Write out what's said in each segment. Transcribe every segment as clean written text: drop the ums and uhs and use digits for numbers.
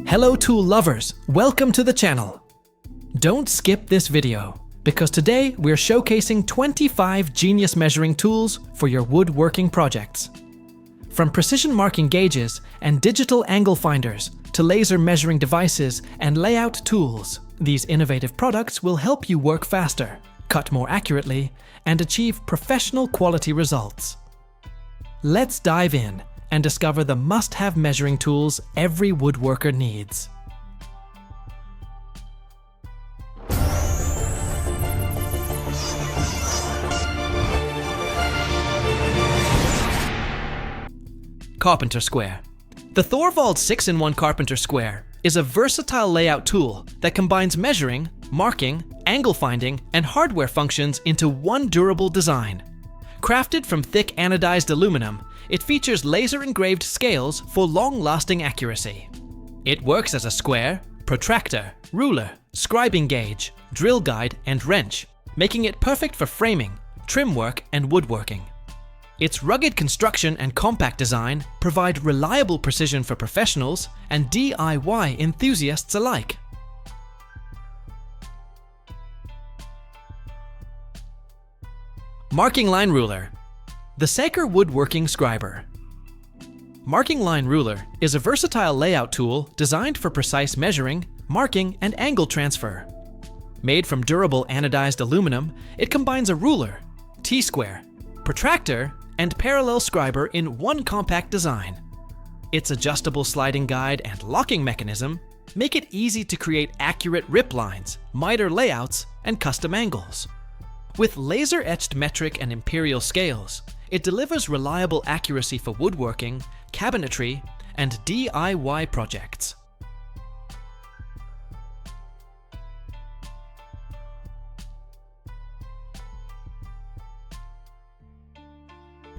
Hello tool lovers, welcome to the channel. Don't skip this video, because today we're showcasing 25 genius measuring tools for your woodworking projects. From precision marking gauges and digital angle finders to laser measuring devices and layout tools, these innovative products will help you work faster, cut more accurately, and achieve professional quality results. Let's dive in and discover the must-have measuring tools every woodworker needs. Carpenter Square. The Thorvald 6-in-1 Carpenter Square is a versatile layout tool that combines measuring, marking, angle finding, and hardware functions into one durable design. Crafted from thick anodized aluminum, it features laser-engraved scales for long-lasting accuracy. It works as a square, protractor, ruler, scribing gauge, drill guide, and wrench, making it perfect for framing, trim work, and woodworking. Its rugged construction and compact design provide reliable precision for professionals and DIY enthusiasts alike. Marking Line Ruler. The Feikeer Woodworking Scriber. Marking Line Ruler is a versatile layout tool designed for precise measuring, marking, and angle transfer. Made from durable anodized aluminum, it combines a ruler, T-square, protractor, and parallel scriber in one compact design. Its adjustable sliding guide and locking mechanism make it easy to create accurate rip lines, miter layouts, and custom angles. With laser-etched metric and imperial scales, it delivers reliable accuracy for woodworking, cabinetry, and DIY projects.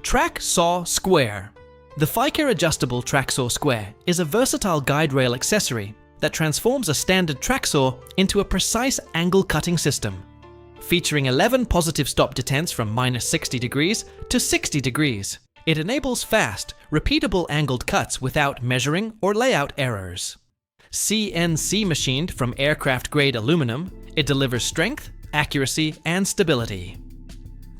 Track Saw Square. The Feikeer Adjustable Track Saw Square is a versatile guide rail accessory that transforms a standard track saw into a precise angle cutting system. Featuring 11 positive stop detents from -60 degrees to 60 degrees, it enables fast, repeatable angled cuts without measuring or layout errors. CNC machined from aircraft-grade aluminum, it delivers strength, accuracy, and stability.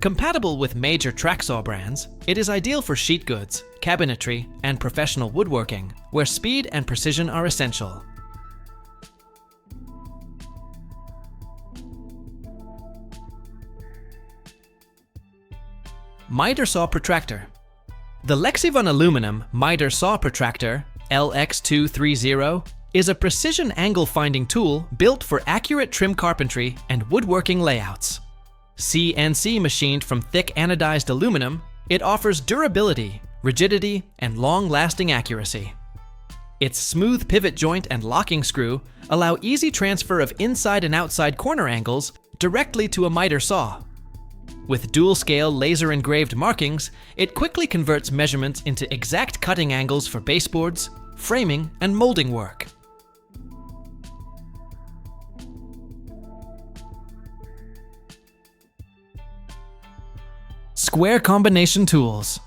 Compatible with major track saw brands, it is ideal for sheet goods, cabinetry, and professional woodworking, where speed and precision are essential. Miter Saw Protractor. The Lexivon Aluminum Miter Saw Protractor LX230 is a precision angle finding tool built for accurate trim carpentry and woodworking layouts. CNC machined from thick anodized aluminum, it offers durability, rigidity, and long-lasting accuracy. Its smooth pivot joint and locking screw allow easy transfer of inside and outside corner angles directly to a miter saw. With dual-scale laser-engraved markings, it quickly converts measurements into exact cutting angles for baseboards, framing, and molding work. Square Combination Tools.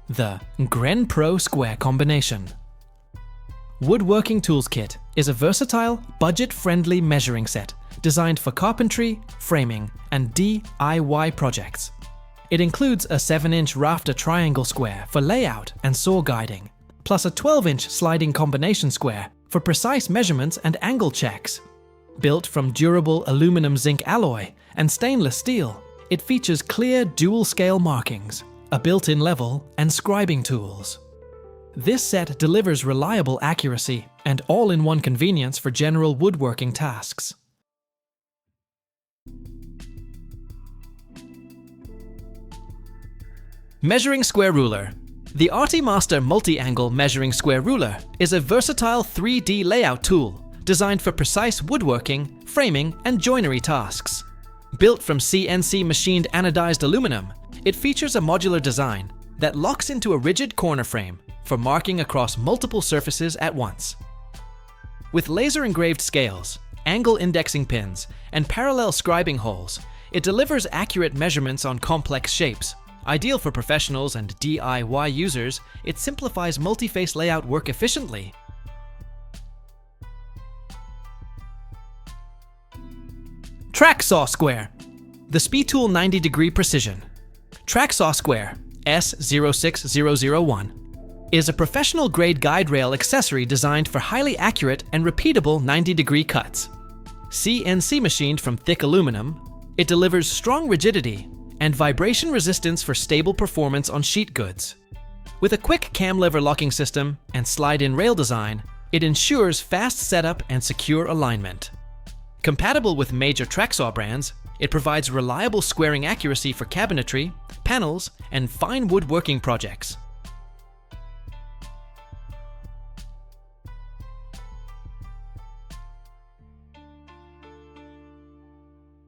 The Grenpro Square Combination. Woodworking Tools Kit is a versatile, budget-friendly measuring set designed for carpentry, framing, and DIY projects. It includes a 7-inch rafter triangle square for layout and saw guiding, plus a 12-inch sliding combination square for precise measurements and angle checks. Built from durable aluminum zinc alloy and stainless steel, it features clear dual-scale markings, a built-in level, and scribing tools. This set delivers reliable accuracy and all-in-one convenience for general woodworking tasks. Measuring Square Ruler. The Artymaster Multi-Angle Measuring Square Ruler is a versatile 3D layout tool designed for precise woodworking, framing, and joinery tasks. Built from CNC machined anodized aluminum, it features a modular design that locks into a rigid corner frame for marking across multiple surfaces at once. With laser-engraved scales, angle indexing pins, and parallel scribing holes, it delivers accurate measurements on complex shapes. Ideal for professionals and DIY users, it simplifies multi-face layout work efficiently. Track Saw Square. The SpeTool 90-degree Precision. Track Saw Square S06001 is a professional-grade guide rail accessory designed for highly accurate and repeatable 90-degree cuts. CNC machined from thick aluminum, it delivers strong rigidity and vibration resistance for stable performance on sheet goods. With a quick cam lever locking system and slide-in rail design, it ensures fast setup and secure alignment. Compatible with major track saw brands, it provides reliable squaring accuracy for cabinetry, panels, and fine woodworking projects.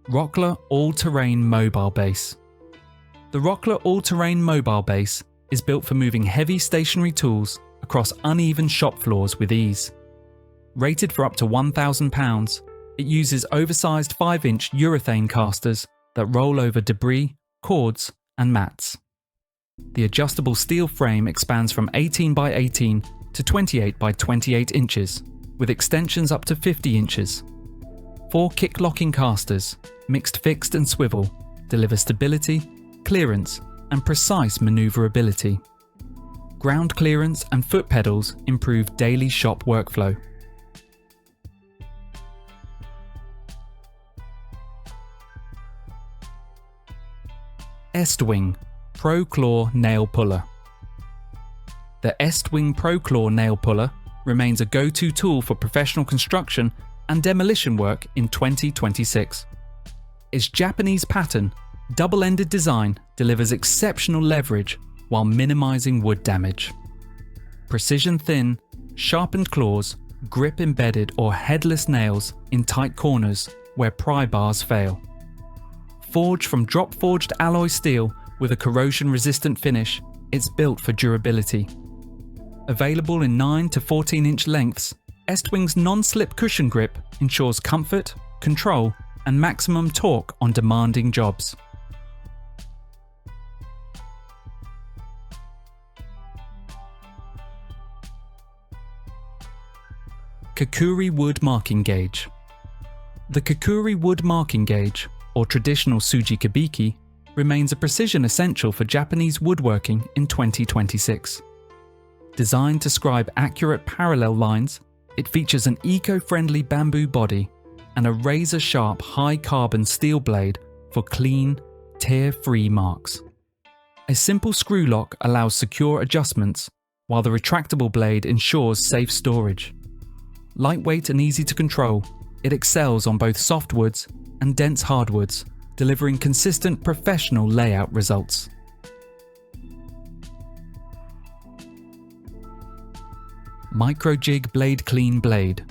Rockler All-Terrain Mobile Base. The Rockler All-Terrain Mobile Base is built for moving heavy stationary tools across uneven shop floors with ease. Rated for up to 1,000 pounds, it uses oversized 5-inch urethane casters that roll over debris, cords, and mats. The adjustable steel frame expands from 18 by 18 to 28 by 28 inches, with extensions up to 50 inches. 4 kick-locking casters, mixed fixed and swivel, deliver stability, clearance, and precise maneuverability. Ground clearance and foot pedals improve daily shop workflow. ESTWING Pro Claw Nail Puller. The ESTWING Pro Claw Nail Puller remains a go-to tool for professional construction and demolition work in 2026. Its Japanese pattern, double-ended design delivers exceptional leverage while minimizing wood damage. Precision thin, sharpened claws grip embedded or headless nails in tight corners where pry bars fail. Forged from drop-forged alloy steel with a corrosion-resistant finish, it's built for durability. Available in 9 to 14-inch lengths, ESTWING's non-slip cushion grip ensures comfort, control, and maximum torque on demanding jobs. KAKURI Wood Marking Gauge. The KAKURI Wood Marking Gauge, or traditional Tsuji Kabiki, remains a precision essential for Japanese woodworking in 2026. Designed to scribe accurate parallel lines, it features an eco-friendly bamboo body and a razor-sharp high-carbon steel blade for clean, tear-free marks. A simple screw lock allows secure adjustments, while the retractable blade ensures safe storage. Lightweight and easy to control, it excels on both softwoods and dense hardwoods, delivering consistent professional layout results. MicroJIG BLADECLEAN Blade.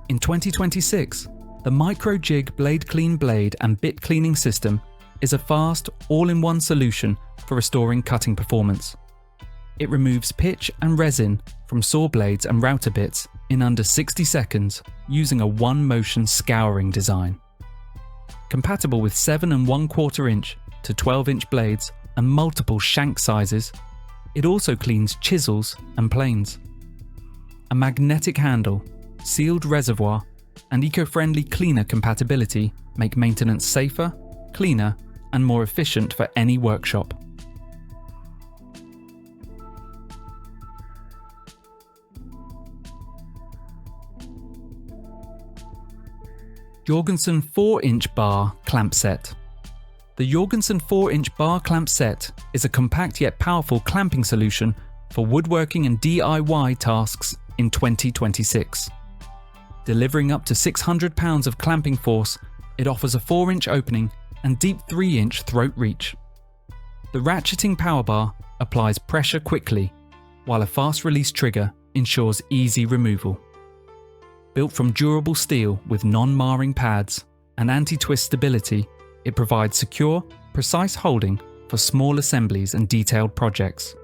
In 2026, the MicroJIG BLADECLEAN blade and bit cleaning system is a fast, all-in-one solution for restoring cutting performance. It removes pitch and resin from saw blades and router bits in under 60 seconds using a one-motion scouring design. Compatible with 7 1/4 inch to 12-inch blades and multiple shank sizes, it also cleans chisels and planes. A magnetic handle, sealed reservoir, and eco-friendly cleaner compatibility make maintenance safer, cleaner, and more efficient for any workshop. Jorgensen 4-inch bar clamp set. The Jorgensen 4-inch bar clamp set is a compact yet powerful clamping solution for woodworking and DIY tasks in 2026. Delivering up to 600 pounds of clamping force, it offers a 4-inch opening and deep 3-inch throat reach. The ratcheting power bar applies pressure quickly, while a fast release trigger ensures easy removal. Built from durable steel with non-marring pads and anti-twist stability, it provides secure, precise holding for small assemblies and detailed projects.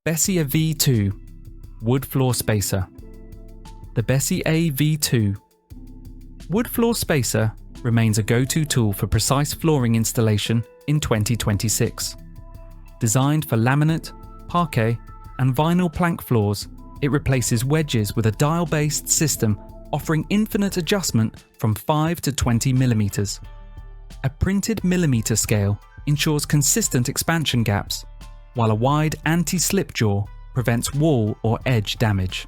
BESSEY V2 Wood Floor Spacer. The BESSEY V2 Wood Floor Spacer remains a go-to tool for precise flooring installation in 2026. Designed for laminate, parquet, and vinyl plank floors, it replaces wedges with a dial-based system offering infinite adjustment from 5 to 20 millimeters. A printed millimeter scale ensures consistent expansion gaps, while a wide anti-slip jaw prevents wall or edge damage.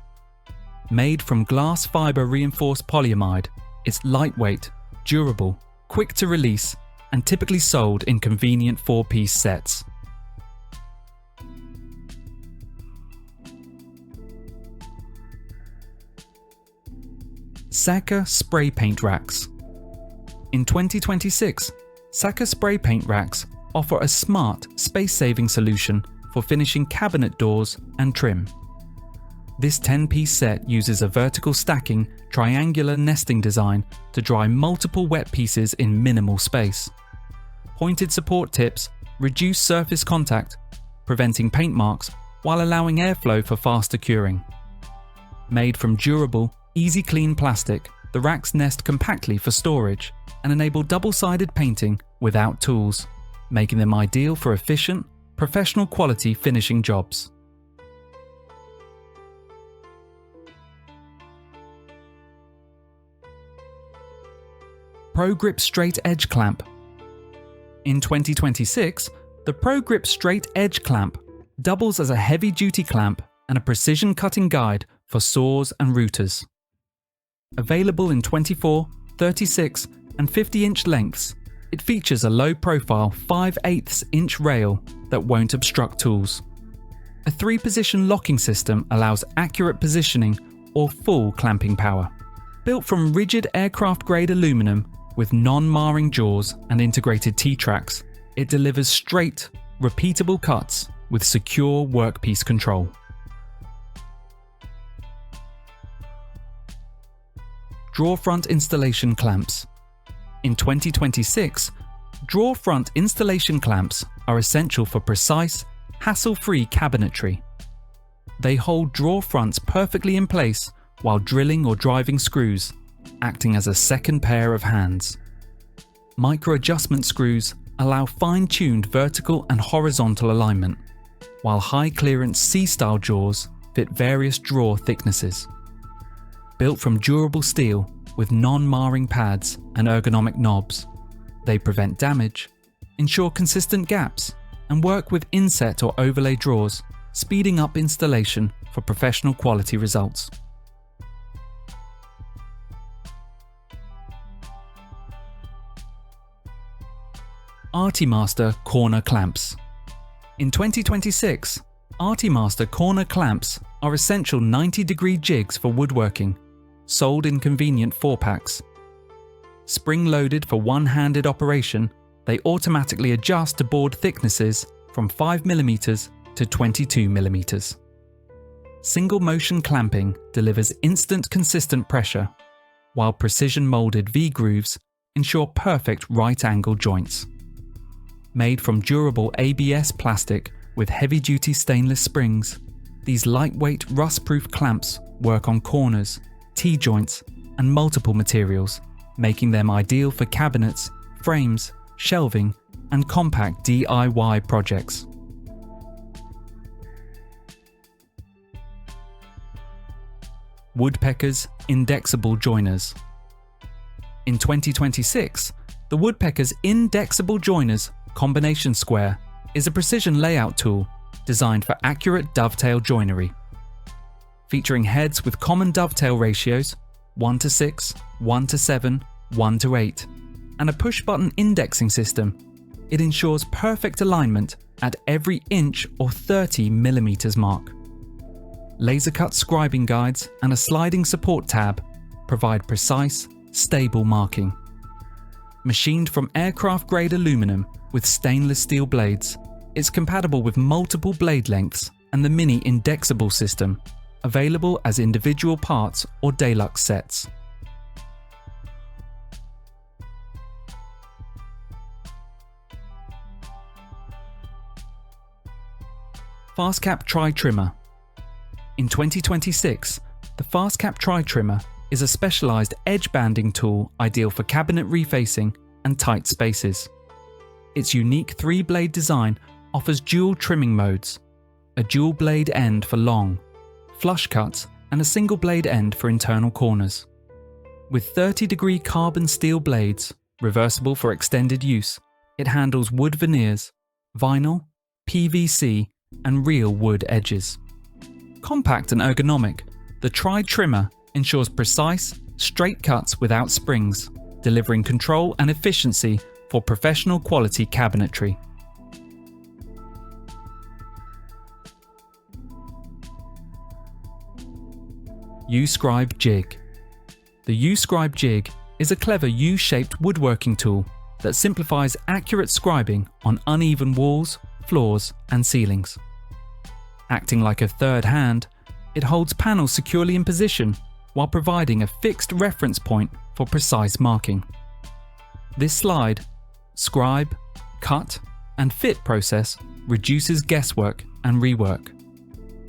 Made from glass fiber reinforced polyamide, it's lightweight, durable, quick to release, and typically sold in convenient 4-piece sets. Saka Spray Paint Racks. In 2026, Saka Spray Paint Racks offer a smart, space-saving solution for finishing cabinet doors and trim. This 10-piece set uses a vertical stacking, triangular nesting design to dry multiple wet pieces in minimal space. Pointed support tips reduce surface contact, preventing paint marks while allowing airflow for faster curing. Made from durable, easy-clean plastic, the racks nest compactly for storage and enable double-sided painting without tools, making them ideal for efficient, professional quality finishing jobs. ProGrip Straight Edge Clamp. In 2026, the ProGrip Straight Edge Clamp doubles as a heavy-duty clamp and a precision cutting guide for saws and routers. Available in 24, 36 and 50-inch lengths, it features a low-profile 5/8-inch rail that won't obstruct tools. A 3-position locking system allows accurate positioning or full clamping power. Built from rigid aircraft-grade aluminum with non-marring jaws and integrated T-tracks, it delivers straight, repeatable cuts with secure workpiece control. Drawer front installation clamps. In 2026, drawer front installation clamps are essential for precise, hassle-free cabinetry. They hold drawer fronts perfectly in place while drilling or driving screws, acting as a second pair of hands. Micro-adjustment screws allow fine-tuned vertical and horizontal alignment, while high-clearance C-style jaws fit various drawer thicknesses. Built from durable steel with non-marring pads and ergonomic knobs, they prevent damage, ensure consistent gaps, and work with inset or overlay drawers, speeding up installation for professional quality results. Artymaster Corner Clamps. In 2026, Artymaster Corner Clamps are essential 90-degree jigs for woodworking, sold in convenient 4-packs. Spring-loaded for one-handed operation, they automatically adjust to board thicknesses from 5mm to 22mm. Single motion clamping delivers instant consistent pressure, while precision molded V-grooves ensure perfect right-angle joints. Made from durable ABS plastic with heavy-duty stainless springs, these lightweight rust-proof clamps work on corners, T-joints, and multiple materials, making them ideal for cabinets, frames, shelving, and compact DIY projects. Woodpeckers Indexable Joiners. In 2026, the Woodpeckers Indexable Joiners Combination Square is a precision layout tool designed for accurate dovetail joinery. Featuring heads with common dovetail ratios 1:6, 1:7, 1:8, and a push-button indexing system, it ensures perfect alignment at every inch or 30mm mark. Laser-cut scribing guides and a sliding support tab provide precise, stable marking. Machined from aircraft-grade aluminum with stainless steel blades, it's compatible with multiple blade lengths and the mini Indexable system, available as individual parts or deluxe sets. Fastcap Tri Trimmer. In 2026, the Fastcap Tri Trimmer is a specialized edge banding tool ideal for cabinet refacing and tight spaces. Its unique 3-blade design offers dual trimming modes, a dual blade end for long, flush cuts, and a single blade end for internal corners. With 30-degree carbon steel blades, reversible for extended use, it handles wood veneers, vinyl, PVC, and real wood edges. Compact and ergonomic, the Tri Trimmer ensures precise, straight cuts without springs, delivering control and efficiency for professional quality cabinetry. U-Scribe Jig. The U-Scribe Jig is a clever U-shaped woodworking tool that simplifies accurate scribing on uneven walls, floors, and ceilings. Acting like a third hand, it holds panels securely in position while providing a fixed reference point for precise marking. This slide, scribe, cut, and fit process reduces guesswork and rework.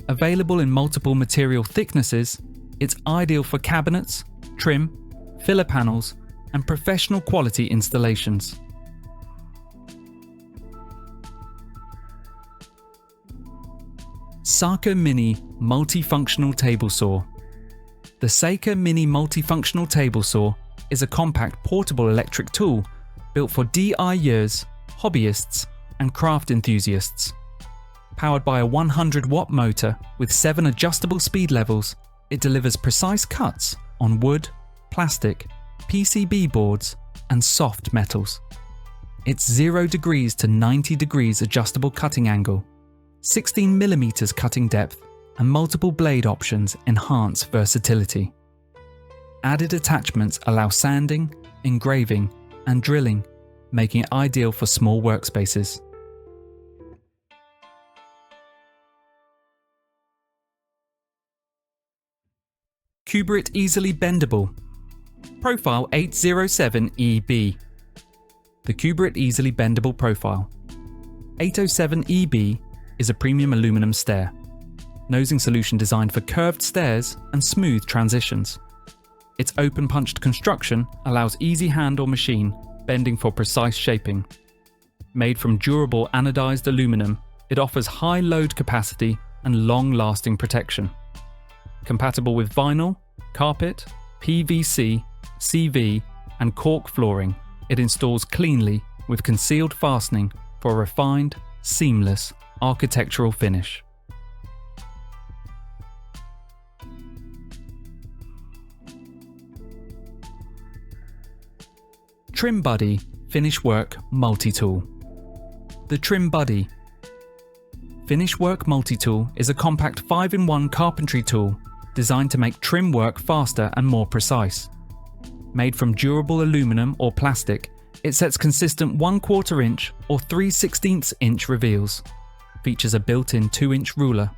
Available in multiple material thicknesses, it's ideal for cabinets, trim, filler panels, and professional quality installations. Saka Mini Multifunctional Table Saw. The Saka Mini Multifunctional Table Saw is a compact portable electric tool built for DIYers, hobbyists, and craft enthusiasts. Powered by a 100-watt motor with 7 adjustable speed levels, it delivers precise cuts on wood, plastic, PCB boards, and soft metals. Its 0 degrees to 90 degrees adjustable cutting angle, 16mm cutting depth, and multiple blade options enhance versatility. Added attachments allow sanding, engraving, and drilling, making it ideal for small workspaces. Küberit Easily Bendable. Profile 807EB. The Küberit Easily Bendable Profile. 807EB is a premium aluminum stair. Nosing solution designed for curved stairs and smooth transitions. Its open-punched construction allows easy hand or machine bending for precise shaping. Made from durable anodized aluminum, it offers high load capacity and long-lasting protection. Compatible with vinyl, carpet, PVC, CV, and cork flooring, it installs cleanly with concealed fastening for a refined, seamless architectural finish. Trim Buddy Finish Work Multi-Tool. The Trim Buddy Finish Work Multi-Tool is a compact 5-in-1 carpentry tool designed to make trim work faster and more precise. Made from durable aluminum or plastic, it sets consistent 1/4 inch or 3/16 inch reveals. Features a built-in 2-inch ruler,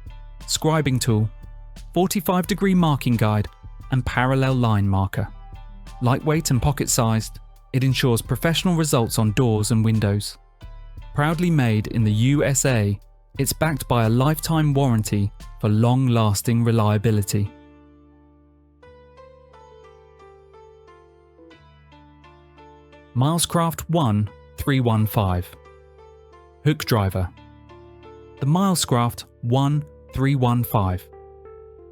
scribing tool, 45-degree marking guide, and parallel line marker. Lightweight and pocket-sized, it ensures professional results on doors and windows. Proudly made in the USA, it's backed by a lifetime warranty for long-lasting reliability. Milescraft 1315. HookDriver. The Milescraft 1315.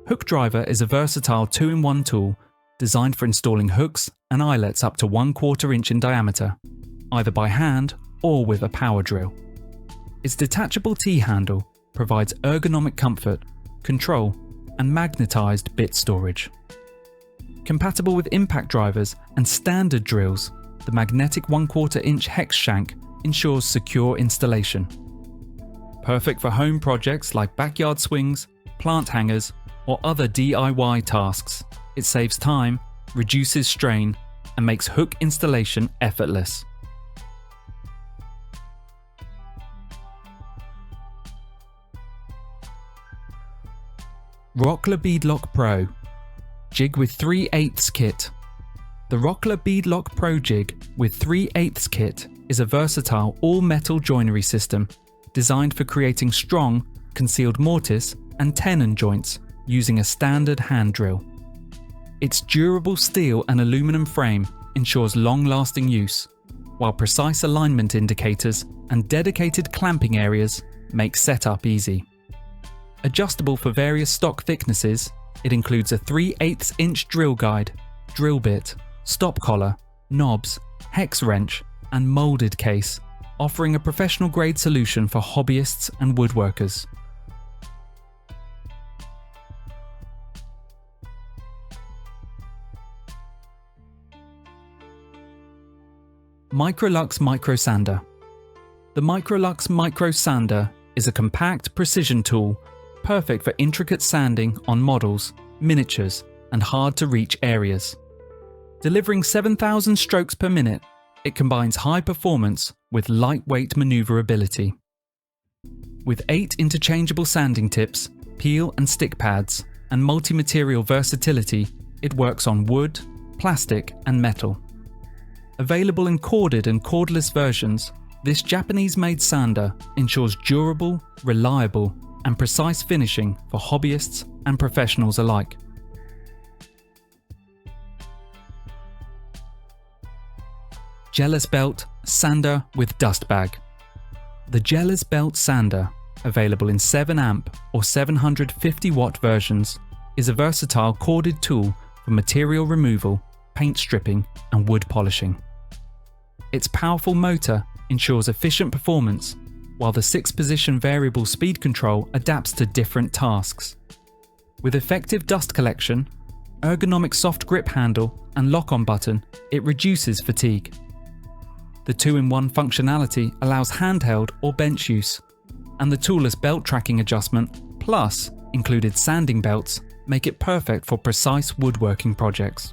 HookDriver is a versatile 2-in-1 tool designed for installing hooks and eyelets up to 1/4 inch in diameter, either by hand or with a power drill. Its detachable T-handle provides ergonomic comfort, control, and magnetized bit storage. Compatible with impact drivers and standard drills, the magnetic 1/4 inch hex shank ensures secure installation. Perfect for home projects like backyard swings, plant hangers, or other DIY tasks, it saves time, reduces strain, and makes hook installation effortless. Rockler Beadlock Pro. Jig with 3/8 kit. The Rockler Beadlock Pro Jig with 3/8 kit is a versatile all-metal joinery system designed for creating strong, concealed mortise and tenon joints using a standard hand drill. Its durable steel and aluminum frame ensures long-lasting use, while precise alignment indicators and dedicated clamping areas make setup easy. Adjustable for various stock thicknesses, it includes a 3/8 inch drill guide, drill bit, stop collar, knobs, hex wrench, and moulded case, offering a professional grade solution for hobbyists and woodworkers. MicroLux Micro Sander. The MicroLux Micro Sander is a compact precision tool perfect for intricate sanding on models, miniatures, and hard-to-reach areas. Delivering 7,000 strokes per minute, it combines high performance with lightweight maneuverability. With 8 interchangeable sanding tips, peel and stick pads, and multi-material versatility, it works on wood, plastic, and metal. Available in corded and cordless versions, this Japanese-made sander ensures durable, reliable, and precise finishing for hobbyists and professionals alike. Jellas Belt Sander with Dust Bag. The Jellas Belt Sander, available in 7 amp or 750 watt versions, is a versatile corded tool for material removal, paint stripping, and wood polishing. Its powerful motor ensures efficient performance, while the 6-position variable speed control adapts to different tasks. With effective dust collection, ergonomic soft grip handle, and lock-on button, it reduces fatigue. The 2-in-1 functionality allows handheld or bench use, and the toolless belt tracking adjustment plus included sanding belts make it perfect for precise woodworking projects.